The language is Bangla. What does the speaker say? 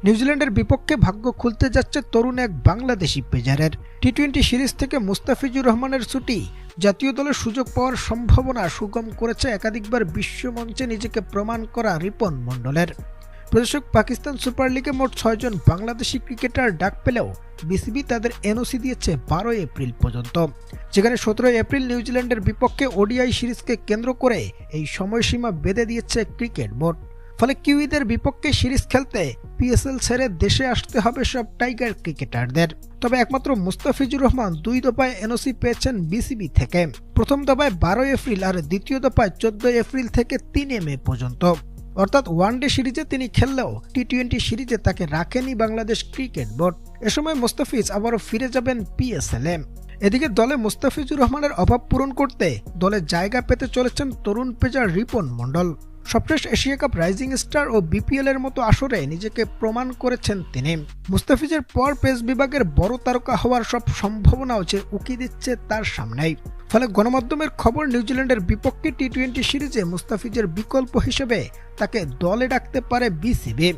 নিউজিল্যান্ডের বিপক্ষে ভাগ্য খুলতে যাচ্ছে তরুণ এক বাংলাদেশি পেসারের। টি-20 সিরিজ থেকে মুস্তাফিজুর রহমানের ছুটি জাতীয় দলে সুযোগ পাওয়ার সম্ভাবনা সুগম করেছে একাধিকবার বিশ্বমঞ্চে নিজেকে প্রমাণ করা রিপন মণ্ডলের। প্রদর্শক পাকিস্তান সুপার লিগে মোট 6 জন বাংলাদেশি ক্রিকেটার ডাক পেলেও বিসিবি তাদের এনওসি দিয়েছে 12 এপ্রিল পর্যন্ত, যেখানে 17 এপ্রিল নিউজিল্যান্ডের বিপক্ষে ওডিআই সিরিজকে কেন্দ্র করে এই সময়সীমা বেঁধে দিয়েছে ক্রিকেট বোর্ড। ফলে কিউইদের বিপক্ষে সিরিজ খেলতে পিএসএল ছেড়ে দেশে আসতে হবে সব টাইগার ক্রিকেটারদের। তবে একমাত্র মুস্তাফিজুর রহমান 2 দফায় এনওসি পেয়েছেন বিসিবি থেকে। প্রথম দফায় 12 এপ্রিল আর দ্বিতীয় দফায় 14 এপ্রিল থেকে 3 মে পর্যন্ত। অর্থাৎ ওয়ানডে সিরিজে তিনি খেললেও টি-20 সিরিজে তাকে রাখেনি বাংলাদেশ ক্রিকেট বোর্ড। এ সময় মুস্তাফিজ আবারও ফিরে যাবেন পিএসএল-এ। এদিকে দলে মুস্তাফিজুর রহমানের অভাব পূরণ করতে দলে জায়গা পেতে চলেছেন তরুণ পেসার রিপন মণ্ডল। সবশেষ এশিয়া কাপ রাইজিং স্টার ও বিপিএল-এর মতো আসরে নিজেকে প্রমাণ করেছেন তিনি। মুস্তাফিজের পর পেস বিভাগের বড় তারকা হওয়ার সব সম্ভাবনাও যে উকি দিচ্ছে তার সামনেই। ফলে গণমাধ্যমের খবর, নিউজিল্যান্ডের বিপক্ষে টি-20 সিরিজে মুস্তাফিজের বিকল্প হিসেবে তাকে দলে ডাকতে পারে বিসিবি।